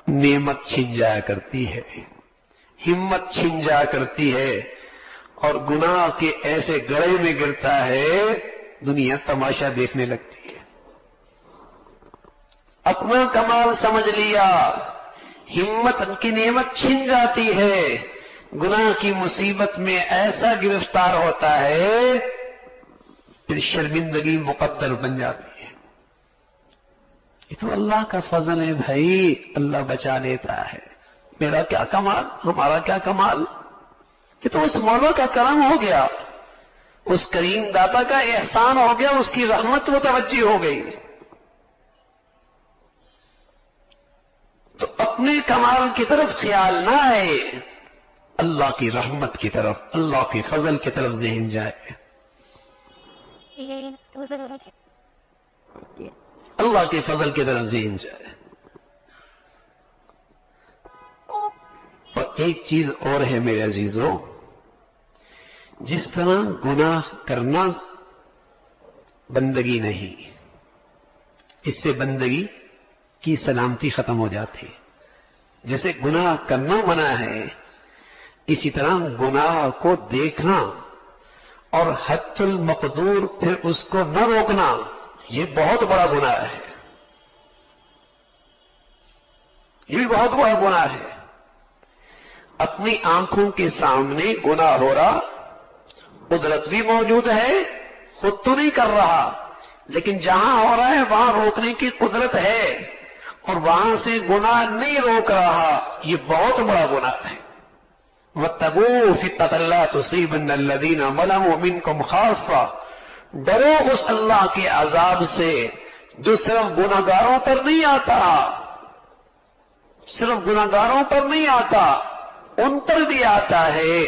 नेमत छिन जाया करती है, हिम्मत छिन जाया करती है और गुनाह के ऐसे गड़े में गिरता है, दुनिया तमाशा देखने लगती है। अपना कमाल समझ लिया, हिम्मत की नेमत छिन जाती है, गुनाह की मुसीबत में ऐसा गिरफ्तार होता है, फिर शर्मिंदगी मुकद्दर बन जाती है। ये तो अल्लाह का फजल है भाई, अल्लाह बचा लेता है। मेरा क्या कमाल, हमारा क्या कमाल, ये तो उस मौला का करम हो गया, उस करीम दाता का एहसान हो गया, उसकी रहमत मुतवज्जी हो गई। तो अपने कमाल की तरफ ख्याल ना आए, अल्लाह की रहमत की तरफ, अल्लाह के फजल की तरफ ज़हन जाए। अल्लाह के फजल की तरफ ज़हन जाए। और एक चीज और है मेरे अजीजों, जिस तरह गुनाह करना बंदगी नहीं, इससे बंदगी की सलामती खत्म हो जाती है। जैसे गुनाह करना मना है, इसी तरह गुनाह को देखना और हद्दुल मक़दूर फिर उसको न रोकना, ये बहुत बड़ा गुनाह है, ये भी बहुत बड़ा गुनाह है। अपनी आंखों के सामने गुनाह हो रहा, कुदरत भी मौजूद है, खुद तो नहीं कर रहा, लेकिन जहां हो रहा है वहां रोकने की कुदरत है, और वहां से गुनाह नहीं रोक रहा, ये बहुत बड़ा गुनाह है। वत्तकू फितनतन ला तुसीबन्ना अल्लज़ीना ज़लमू मिनकुम खास्सा, डरो उस अल्लाह के अजाब से जो सिर्फ गुनाहगारों पर नहीं आता, सिर्फ गुनाहगारों पर नहीं आता, उन पर भी आता है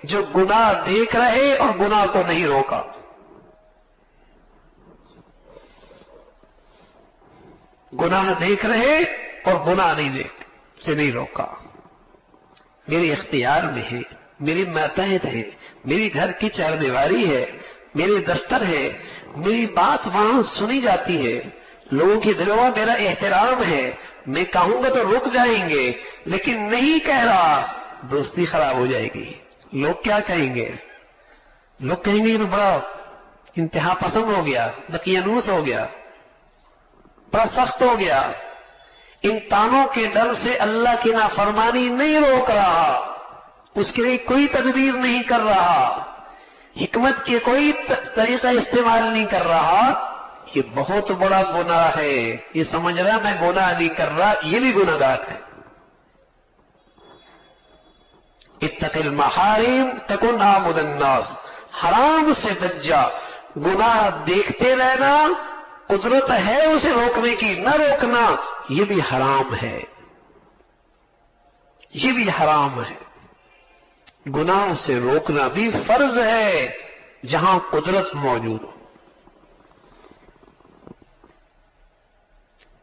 जो गुनाह देख रहे और गुनाह को नहीं रोका। गुनाह देख रहे और गुनाह नहीं रोका। मेरे इख्तियार में है, मेरी मातहत है, मेरी घर की चारदीवारी है, मेरे दफ्तर है, मेरी बात वहां सुनी जाती है, लोगों के दिलों में मेरा एहतराम है, मैं कहूंगा तो रुक जाएंगे, लेकिन नहीं कह रहा, दोस्ती खराब हो जाएगी। लोग क्या कहेंगे? लोग कहेंगे ये तो बड़ा इंतहा पसंद हो गया, दकियानूस हो गया, बड़ा सख्त हो गया। इन तानों के डर से अल्लाह की नाफरमानी नहीं रोक रहा, उसके लिए कोई तदबीर नहीं कर रहा, हिकमत के कोई तरीका इस्तेमाल नहीं कर रहा, ये बहुत बड़ा गुनाह है। ये समझ रहा मैं गुनाह नहीं कर रहा, ये भी गुनाहगार है। इत्तक़िल महारिम तकुन आमुदन नास, हराम से बच जा। गुनाह देखते रहना, कुदरत है उसे रोकने की, न रोकना, ये भी हराम है, ये भी हराम है। गुनाह से रोकना भी फर्ज है जहां कुदरत मौजूद हो।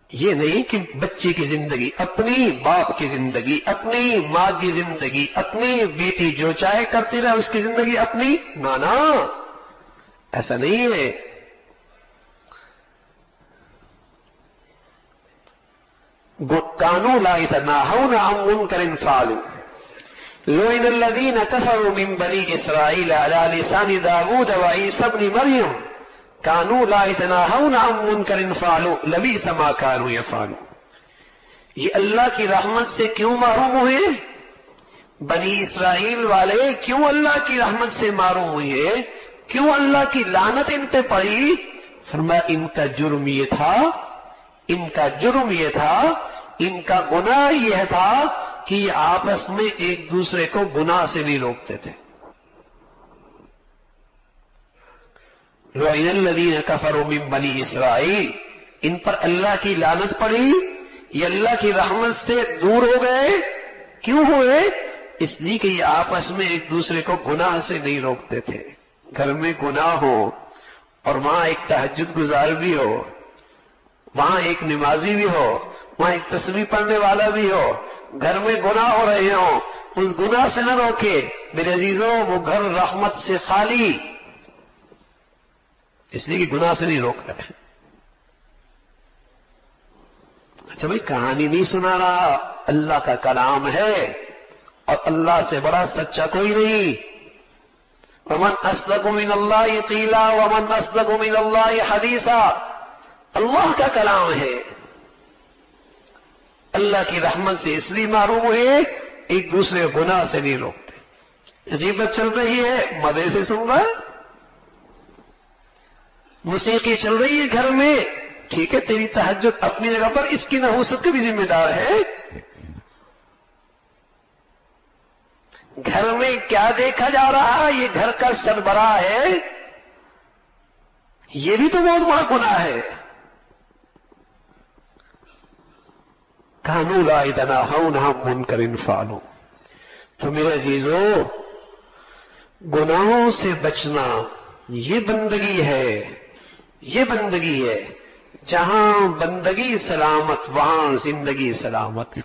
ये नहीं कि बच्चे की जिंदगी, अपनी बाप की जिंदगी, अपनी मां की जिंदगी, अपनी बेटी जो चाहे करती रहे, उसकी जिंदगी अपनी, ना, ऐसा नहीं है। कानू ला यतनाहौना अन मुनकरिन फ़अलू लुइनल्लज़ीना कफ़रू मिन बनी इस्राईल अला लिसानी दाऊद व ईसा इब्न मरियम कानू ला यतनाहौना अन मुनकरिन फ़अलू लबीसा मा कानू यफ़अलून। ये अल्लाह की रहमत से क्यों महरूम हुए? बनी इस्राइल वाले क्यों अल्लाह की रहमत से महरूम हुए? क्यों अल्लाह की लानत इन पे पड़ी? फरमाया इनका जुर्म ये था, इनका जुर्म ये था, इनका गुनाह यह था कि ये आपस में एक दूसरे को गुनाह से नहीं रोकते थे। लुइनल्लज़ीना कफ़रू मिन बनी इस्राइल, इन पर अल्लाह की लानत पड़ी, ये अल्लाह की रहमत से दूर हो गए। क्यों हुए? इसलिए कि ये आपस में एक दूसरे को गुनाह से नहीं रोकते थे। घर में गुनाह हो और वहां एक तहज्जुद गुजार भी हो, वहां एक नमाजी भी हो, वहां एक तस्बीह पढ़ने वाला भी हो, घर में गुनाह हो रहे हो, उस गुनाह से न रोके। मेरे अजीजों, वो घर रहमत से खाली, इसलिए कि गुनाह से नहीं रोक रहे। اچھا بھائی کہانی نہیں سنا رہا، اللہ کا کلام ہے اور اللہ سے بڑا سچا کوئی نہیں۔ ومن اصدق من اللہ قیلا ومن اصدق من اللہ حدیثا، اللہ کا کلام ہے۔ اللہ کی رحمت سے اس لیے معروم ہے ایک دوسرے گناہ سے نہیں روکتے۔ غیبت چل رہی ہے مزے سے سن رہا ہے، موسیقی چل رہی ہے گھر میں، ٹھیک ہے تیری تہجد اپنی جگہ پر، اس کی نحوست کا بھی ذمہ دار ہے۔ گھر میں کیا دیکھا جا رہا ہے، یہ گھر کا سربراہ ہے، یہ بھی تو بہت بڑا گناہ ہے۔ کانوا لا یتناہون عن منکر فعلوا۔ تو میرے عزیزو، گناہوں سے بچنا یہ بندگی ہے، یہ بندگی ہے۔ جہاں بندگی سلامت وہاں زندگی سلامت۔